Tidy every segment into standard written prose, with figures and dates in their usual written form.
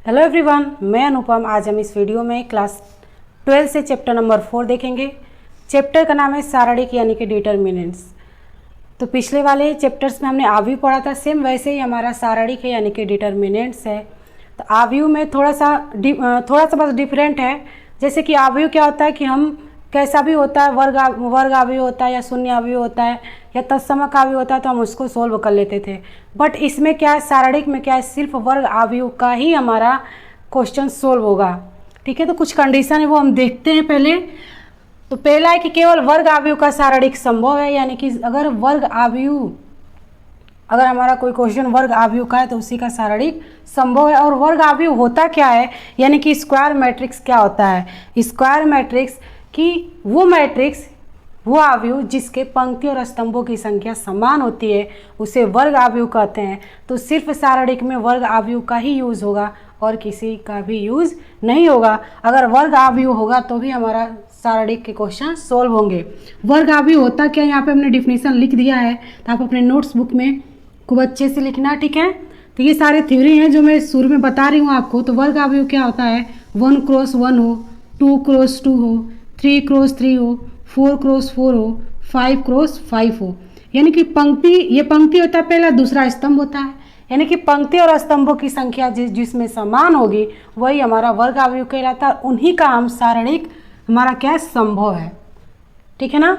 Hello everyone, मैं अनुपम। आज हम इस वीडियो में क्लास 12 से चैप्टर नंबर 4 देखेंगे। चैप्टर का नाम है सारणिक यानी कि डिटर्मिनेंट्स। तो पिछले वाले चैप्टर्स में हमने आव्यूह पढ़ा था, सेम वैसे ही हमारा सारणिक है यानी कि डिटर्मिनेंट्स है। तो आव्यूह में थोड़ा सा बस डिफरेंट है। जैसे कि आव्यूह क्या होता है कि हम कैसा भी होता है, वर्ग आव्यूह होता है या शून्य आव्यूह होता है या तत्समक आव्यूह होता है तो हम उसको सोल्व कर लेते थे। बट इसमें क्या है, सारणिक में क्या है, सिर्फ वर्ग आव्यूह का ही हमारा क्वेश्चन सोल्व होगा। ठीक है, तो कुछ कंडीशन है वो हम देखते हैं पहले। तो पहला है कि केवल वर्ग आव्यूह का सारणिक संभव है, यानी कि अगर हमारा कोई क्वेश्चन वर्ग आव्यूह का है तो उसी का सारणिक संभव है। और वर्ग आव्यूह होता क्या है, यानी कि स्क्वायर मैट्रिक्स क्या होता है। स्क्वायर मैट्रिक्स कि वो आव्यूह जिसके पंक्ति और स्तंभों की संख्या समान होती है उसे वर्ग आव्यूह कहते हैं। तो सिर्फ सारणिक में वर्ग आव्यूह का ही यूज़ होगा और किसी का भी यूज़ नहीं होगा। अगर वर्ग आव्यूह होगा तो भी हमारा सारणिक के क्वेश्चन सोल्व होंगे। वर्ग आव्यूह होता क्या, यहाँ पे हमने डिफिनीशन लिख दिया है, तो आप अपने नोट्स बुक में खूब अच्छे से लिखना। ठीक है, तो ये सारे थ्योरी हैं जो मैं शुरू में बता रही हूँ आपको। तो वर्ग आव्यूह क्या होता है, 1x1 हो, 2x2 हो, 3x3 हो, 4x4 हो, 5x5 हो। यानी कि ये पंक्ति होता है पहला, दूसरा स्तंभ होता है। यानी कि पंक्ति और स्तंभों की संख्या जिसमें समान होगी वही हमारा वर्ग आव्यूह कहलाता है। उन्हीं का हम सारणिक हमारा क्या संभव है। ठीक है ना,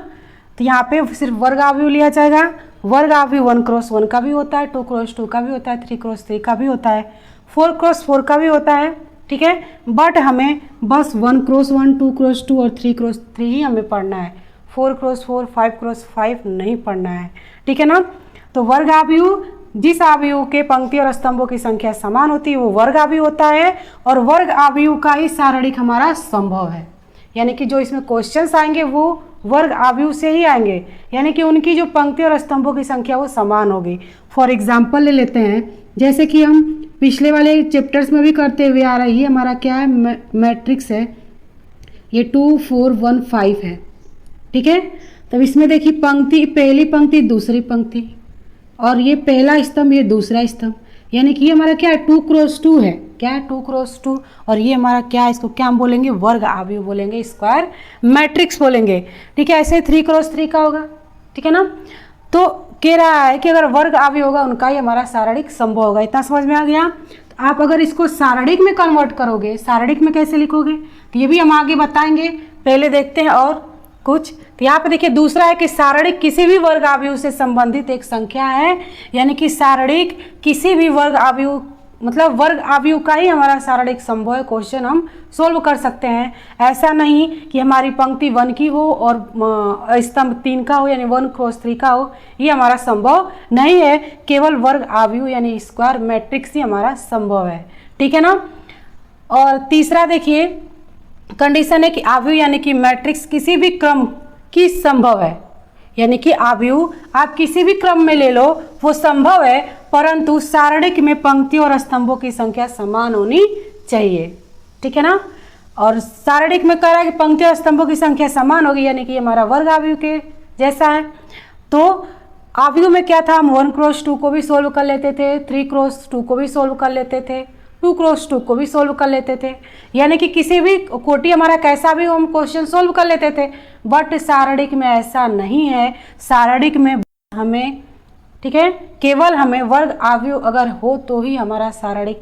तो यहाँ पे सिर्फ वर्ग आव्यूह लिया जाएगा। वर्ग आव्यूह 1x1 का भी होता है, 2x2 का भी होता है, 3x3 का भी होता है, 4x4 का भी होता है। ठीक है, बट हमें बस 1x1, 2x2 और 3x3 ही हमें पढ़ना है। 4x4, 5x5 नहीं पढ़ना है। ठीक है ना, तो वर्ग आव्यूह जिस आव्यूह के पंक्ति और स्तंभों की संख्या समान होती है वो वर्ग आव्यूह होता है। और वर्ग आव्यूह का ही सारणिक हमारा संभव है, यानी कि जो इसमें क्वेश्चंस आएंगे वो वर्ग आव्यूह से ही आएंगे, यानी कि उनकी जो पंक्ति और स्तंभों की संख्या वो समान होगी। फॉर एग्जाम्पल ले लेते हैं, जैसे कि हम पिछले वाले चैप्टर्स में भी करते हुए आ रही है, हमारा क्या है, मैट्रिक्स है, ये 2 4 1 5 है। ठीक है, तब इसमें देखिए पंक्ति, पहली पंक्ति दूसरी पंक्ति, और ये पहला स्तंभ ये दूसरा स्तंभ, यानी कि ये हमारा क्या है, 2x2 है। क्या है, 2x2। और ये हमारा क्या है, इसको क्या हम बोलेंगे, वर्ग आव्यूह बोलेंगे, स्क्वायर मैट्रिक्स बोलेंगे। ठीक है, ऐसे 3x3 का होगा। ठीक है ना, तो कह रहा है कि अगर वर्ग आव्यूह होगा उनका ही हमारा सारणिक संभव होगा। इतना समझ में आ गया। तो आप अगर इसको सारणिक में कन्वर्ट करोगे, सारणिक में कैसे लिखोगे तो ये भी हम आगे बताएंगे। पहले देखते हैं और कुछ। तो यहाँ पे देखिए दूसरा है कि सारणिक किसी भी वर्ग आव्यूह से संबंधित एक संख्या है, यानी कि सारणिक किसी भी वर्ग आव्यूह, मतलब वर्ग आव्यूह का ही हमारा सारणिक संभव है। क्वेश्चन हम सोल्व कर सकते हैं। ऐसा नहीं कि हमारी पंक्ति 1 की हो और स्तंभ 3 का हो, यानी 1x3 का हो, ये हमारा संभव नहीं है। केवल वर्ग आव्यूह यानी स्क्वायर मैट्रिक्स ही हमारा संभव है। ठीक है ना, और तीसरा देखिए कंडीशन है कि आव्यूह यानी कि मैट्रिक्स किसी भी क्रम की संभव है, यानी कि आव्यूह आप किसी भी क्रम में ले लो वो संभव है, परंतु सारणिक में पंक्ति और स्तंभों की संख्या समान होनी चाहिए। ठीक है ना, और सारणिक में कह रहा है कि पंक्ति और स्तंभों की संख्या समान होगी, यानी कि हमारा वर्ग आव्यूह के जैसा है। तो आव्यूह में क्या था, हम 1x2 को भी सोल्व कर लेते थे, 3x2 को भी सोल्व कर लेते थे, 2x2 को भी सोल्व कर लेते थे, यानी कि किसी भी कोटि हमारा कैसा भी हो हम क्वेश्चन सोल्व कर लेते थे। बट सारणिक में ऐसा नहीं है। सारणिक में हमें, ठीक है, केवल हमें वर्ग आव्यूह अगर हो तो ही हमारा सारणिक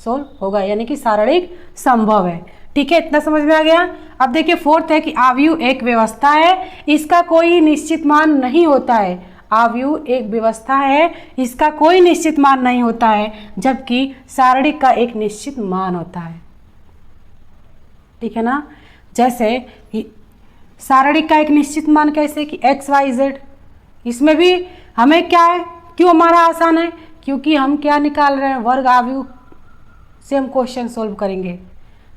सोल्व होगा, यानी कि सारणिक संभव है। ठीक है, इतना समझ में आ गया। अब देखिए फोर्थ है कि आव्यूह एक व्यवस्था है, इसका कोई निश्चित मान नहीं होता है। आव्यूह एक व्यवस्था है, इसका कोई निश्चित मान नहीं होता है, जबकि सारणिक का एक निश्चित मान होता है। ठीक है ना, जैसे सारणिक का एक निश्चित मान कैसे कि x y z, इसमें भी हमें क्या है, क्यों हमारा आसान है, क्योंकि हम क्या निकाल रहे हैं, वर्ग आव्यूह से हम क्वेश्चन सोल्व करेंगे।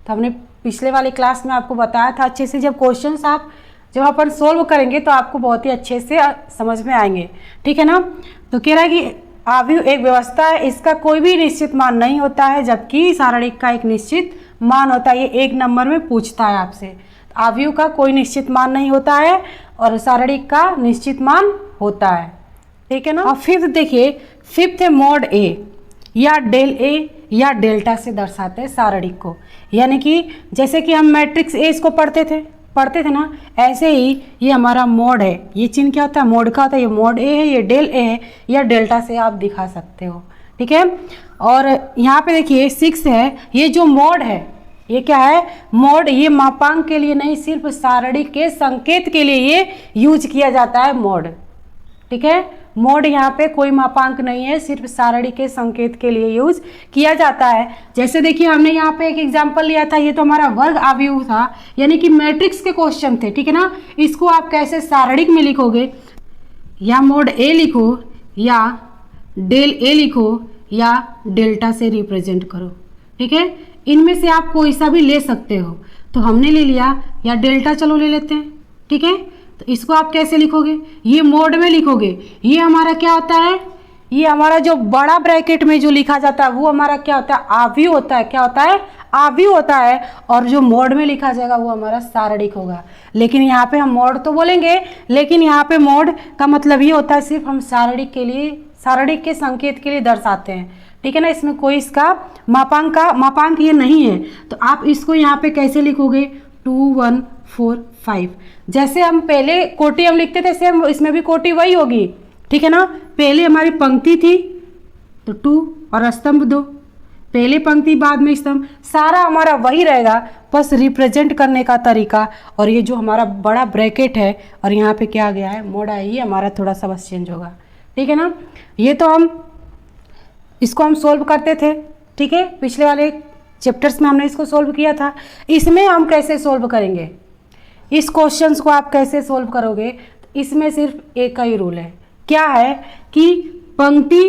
तो हमने पिछले वाली क्लास में आपको बताया था अच्छे से, जब क्वेश्चंस आप जब अपन सोल्व करेंगे तो आपको बहुत ही अच्छे से समझ में आएंगे। ठीक है ना, तो कह रहा है कि आव्यूह एक व्यवस्था है, इसका कोई भी निश्चित मान नहीं होता है, जबकि सारणिक का एक निश्चित मान होता है। ये 1 नंबर में पूछता है आपसे। आव्यूह का कोई निश्चित मान नहीं होता है और सारणिक का निश्चित मान होता है। ठीक है ना। और फिफ्थ देखिए, फिफ्थ है मॉड ए या डेल ए या डेल्टा से दर्शाते हैं सारणिक को। यानी कि जैसे कि हम मैट्रिक्स ए इसको पढ़ते थे ना, ऐसे ही ये हमारा मोड है। ये चिन्ह क्या होता है? मोड का होता है। ये मोड ए है, ये डेल ए है, या डेल्टा से आप दिखा सकते हो। ठीक है। और यहाँ पे देखिए 6 है, ये जो मोड है ये क्या है? मोड। ये मापांक के लिए नहीं, सिर्फ सारणिक के संकेत के लिए ये यूज किया जाता है मोड। ठीक है। मोड यहाँ पे कोई मापांक नहीं है, सिर्फ सारणी के संकेत के लिए यूज किया जाता है। जैसे देखिए हमने यहाँ पे एक एग्जांपल लिया था, ये तो हमारा वर्ग आव्यूह था, यानी कि मैट्रिक्स के क्वेश्चन थे। ठीक है ना। इसको आप कैसे सारणिक में लिखोगे? या मोड ए लिखो, या डेल ए लिखो, या डेल्टा से रिप्रेजेंट करो। ठीक है। इनमें से आप कोई सा भी ले सकते हो। तो हमने ले लिया, या डेल्टा चलो ले लेते हैं। ठीक है। तो इसको आप कैसे लिखोगे? ये मोड में लिखोगे। ये हमारा क्या होता है? ये हमारा जो बड़ा ब्रैकेट में जो लिखा जाता है वो हमारा क्या होता है? आव्यूह होता है। क्या होता है? आव्यूह होता है। और जो मोड में लिखा जाएगा वो हमारा सारणिक होगा। लेकिन यहाँ पे हम मोड तो बोलेंगे, लेकिन यहाँ पे मोड का मतलब ये होता है सिर्फ हम सारणिक के लिए, सारणिक के संकेत के लिए दर्शाते हैं। ठीक है ना। इसमें कोई इसका मापांक ये नहीं है। तो आप इसको यहाँ पे कैसे लिखोगे? 2 1 4 5। जैसे हम पहले कोटि हम लिखते थे, सेम इसमें भी कोटि वही होगी। ठीक है ना। पहले हमारी पंक्ति थी तो 2 और स्तंभ 2, पहले पंक्ति बाद में स्तंभ, सारा हमारा वही रहेगा, बस रिप्रेजेंट करने का तरीका। और ये जो हमारा बड़ा ब्रैकेट है और यहाँ पे क्या आ गया है? मोड आई, ये हमारा थोड़ा सा बस चेंज होगा। ठीक है ना। ये तो हम इसको हम सोल्व करते थे। ठीक है। पिछले वाले चैप्टर्स में हमने इसको सोल्व किया था। इसमें हम कैसे सोल्व करेंगे? इस क्वेश्चंस को आप कैसे सोल्व करोगे? इसमें सिर्फ एक ही रूल है। क्या है? कि पंक्ति,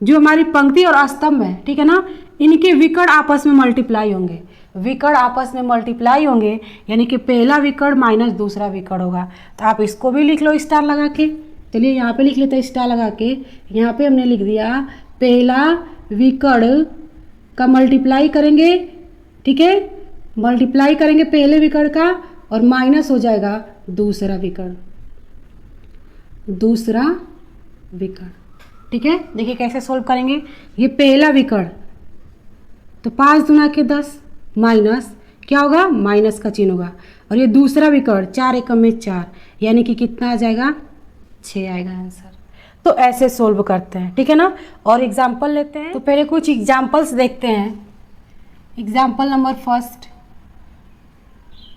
जो हमारी पंक्ति और स्तंभ है, ठीक है ना, इनके विकर्ण आपस में मल्टीप्लाई होंगे। विकर्ण आपस में मल्टीप्लाई होंगे यानी कि पहला विकर्ण माइनस दूसरा विकर्ण होगा। तो आप इसको भी लिख लो स्टार लगा के। चलिए यहाँ पे लिख लेते हैं स्टार लगा के। यहाँ पे हमने लिख दिया पहला विकर्ण का मल्टीप्लाई करेंगे। ठीक है। मल्टीप्लाई करेंगे पहले विकर्ण का और माइनस हो जाएगा दूसरा विकर्ण, दूसरा विकर्ण। ठीक है। देखिए कैसे सोल्व करेंगे। ये पहला विकर्ण तो 5 दूना के 10 माइनस क्या होगा? माइनस का चिन्ह होगा। और ये दूसरा विकर्ण 4 एकम में 4, यानी कि कितना आ जाएगा? 6 आएगा आंसर। तो ऐसे सोल्व करते हैं। ठीक है ना। और एग्जाम्पल लेते हैं। तो पहले कुछ एग्जाम्पल्स देखते हैं। Example number first,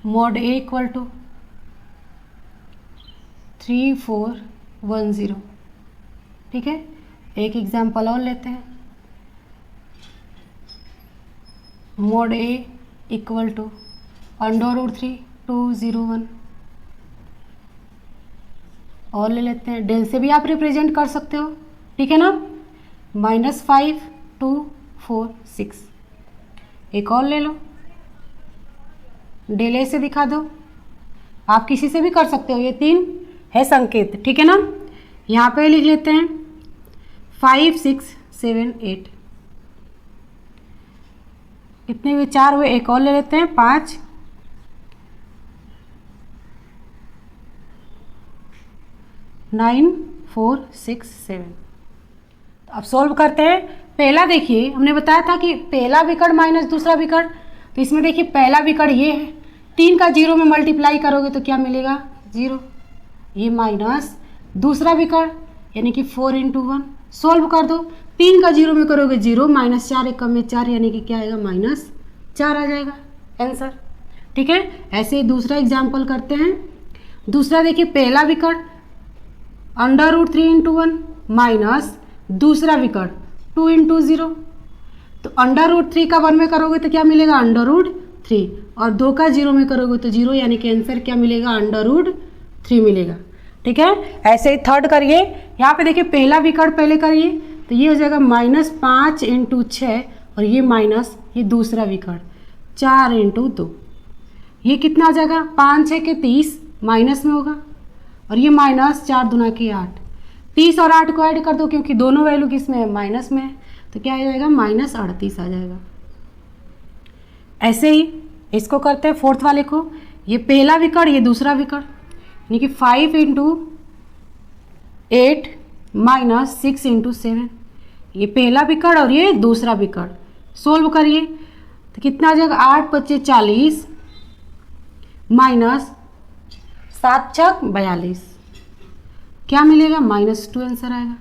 mod A equal to 3 4 1 0। ठीक है। एक एग्जाम्पल और लेते हैं, मोड ए इक्वल टू √3 2 0 1। और ले लेते हैं, डेल से भी आप रिप्रेजेंट कर सकते हो। ठीक है ना। -5 2 4 6। एक और ले लो, डेल ए से दिखा दो। आप किसी से भी कर सकते हो, ये 3 है संकेत। ठीक है ना। यहाँ पे लिख लेते हैं 5 6 7 8। कितने हुए? 4 हुए। एक और ले लेते हैं 5 9 4 6 7। तो अब सोल्व करते हैं। पहला देखिए हमने बताया था कि पहला विकर्ण माइनस दूसरा विकर्ण। तो इसमें देखिए पहला विकर्ण ये है, 3 का 0 में मल्टीप्लाई करोगे तो क्या मिलेगा? 0। ये माइनस दूसरा विकर्ण यानी कि 4 × 1। सोल्व कर दो। 3 का 0 में करोगे 0, -4 एकम में 4, यानी कि क्या आएगा? -4 आ जाएगा आंसर। ठीक है। ऐसे ही दूसरा एग्जाम्पल करते हैं। दूसरा देखिए पहला विकर्ण √3 × 1 माइनस दूसरा विकर्ण 2 × 0। तो √3 का 1 में करोगे तो क्या मिलेगा? √3। और 2 का 0 में करोगे तो 0, यानी कि आंसर क्या मिलेगा? √3 मिलेगा। ठीक है। ऐसे ही थर्ड करिए। यहाँ पे देखिए पहला विकर्ण पहले करिए तो ये हो जाएगा -5 × 6, और ये माइनस ये दूसरा विकर्ण 4 × 2। ये कितना आ जाएगा? 5 6 के 30 माइनस में होगा, और ये -4 दूना के 8। 30 और 8 को ऐड कर दो क्योंकि दोनों वैल्यू किस में है? माइनस में है। तो क्या आ जाएगा? -38 आ जाएगा। ऐसे ही इसको करते हैं फोर्थ वाले को। ये पहला विकर्ण ये दूसरा विकर्ण, यानी कि 5 × 8 -6 × 7। ये पहला विकर्ण और ये दूसरा विकर्ण। सोल्व करिए तो कितना आ जाएगा, 8 × 5 = 40 माइनस 7 × 6 = 42, क्या मिलेगा, -2 आंसर आएगा।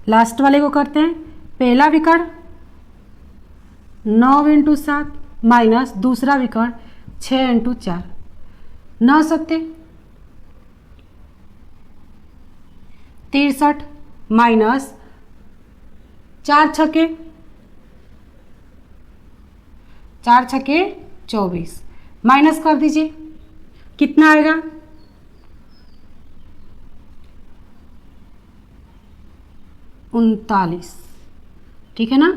लास्ट वाले को करते हैं, पहला विकर्ण 9 × 7 माइनस दूसरा विकर्ण 6 × 4, 9 × 7 = 63 माइनस 4 × 6 = 24, माइनस कर दीजिए, कितना आएगा, 39, ठीक है ना।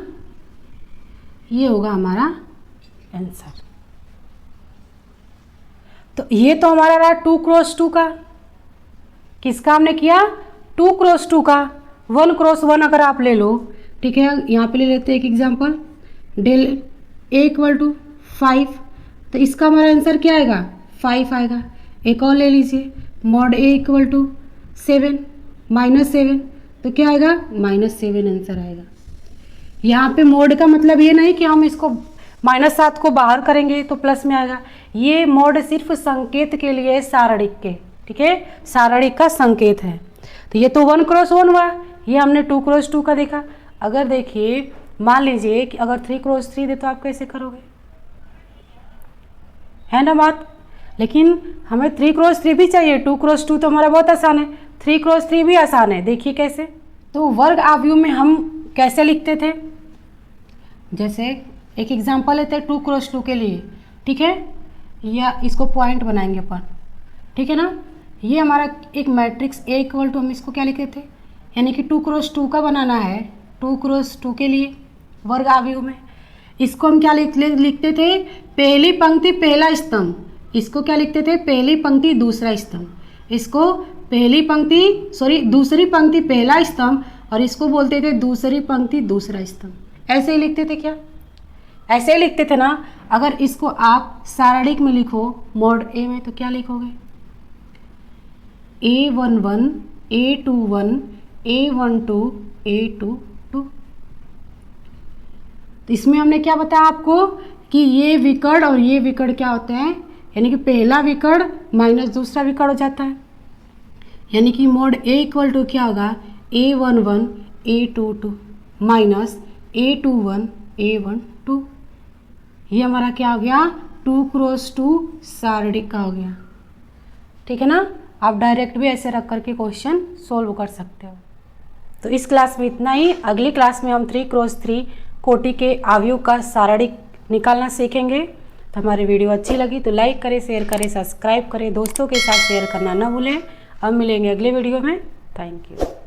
ये होगा हमारा आंसर। तो ये तो हमारा रहा 2 × 2 का, किसका हमने किया, 2 × 2 का। 1 × 1 अगर आप ले लो, ठीक है, यहाँ पे ले लेते हैं एक एग्जांपल, डेल A = 5, तो इसका हमारा आंसर क्या आएगा, 5 आएगा। एक और ले लीजिए, mod A = 7 -7, तो क्या आएगा, -7 आंसर आएगा। यहाँ पे मोड का मतलब ये नहीं कि हम इसको -7 को बाहर करेंगे तो प्लस में आएगा, ये मोड सिर्फ संकेत के लिए है, सारणिक के, ठीक है, सारणिक का संकेत है। तो ये तो 1 × 1 हुआ, ये हमने 2 × 2 का देखा। अगर देखिए मान लीजिए कि अगर 3 × 3 दे तो आप कैसे करोगे, है ना बात। लेकिन हमें 3 × 3 भी चाहिए, 2 × 2 तो हमारा बहुत आसान है, 3 × 3 भी आसान है। देखिए कैसे, तो वर्ग आव्यूह में हम कैसे लिखते थे, जैसे एक एग्जांपल लेते हैं 2 × 2 के लिए, ठीक है, या इसको पॉइंट बनाएंगे अपन, ठीक है ना। ये हमारा एक मैट्रिक्स A = हम इसको क्या लिखे थे, यानी कि 2 × 2 का बनाना है, 2 × 2 के लिए वर्ग आव्यूह में इसको हम क्या लिखते थे, पहली पंक्ति पहला स्तंभ, इसको क्या लिखते थे, पहली पंक्ति दूसरा स्तंभ, इसको पहली पंक्ति दूसरी पंक्ति पहला स्तंभ, और इसको बोलते थे दूसरी पंक्ति दूसरा स्तंभ। ऐसे ही लिखते थे क्या, ऐसे ही लिखते थे ना। अगर इसको आप सारणिक में लिखो mod A में, तो क्या लिखोगे, A11 A21 A12 A22। तो इसमें हमने क्या बताया आपको कि ये विकर्ण और ये विकर्ण क्या होते हैं, यानी कि पहला विकर्ण माइनस दूसरा विकर्ण हो जाता है, यानी कि mod A = क्या होगा, A11 A22 minus A21 A12। ये हमारा क्या हो गया, 2 × 2 सारणिक का हो गया, ठीक है ना। आप डायरेक्ट भी ऐसे रख करके क्वेश्चन सोल्व कर सकते हो। तो इस क्लास में इतना ही। अगली क्लास में हम 3 × 3 कोटि के आव्यूह का सारणिक निकालना सीखेंगे। तो हमारी वीडियो अच्छी लगी तो लाइक करें, शेयर करें, सब्सक्राइब करें, दोस्तों के साथ शेयर करना ना भूलें। अब मिलेंगे अगले वीडियो में। Thank you.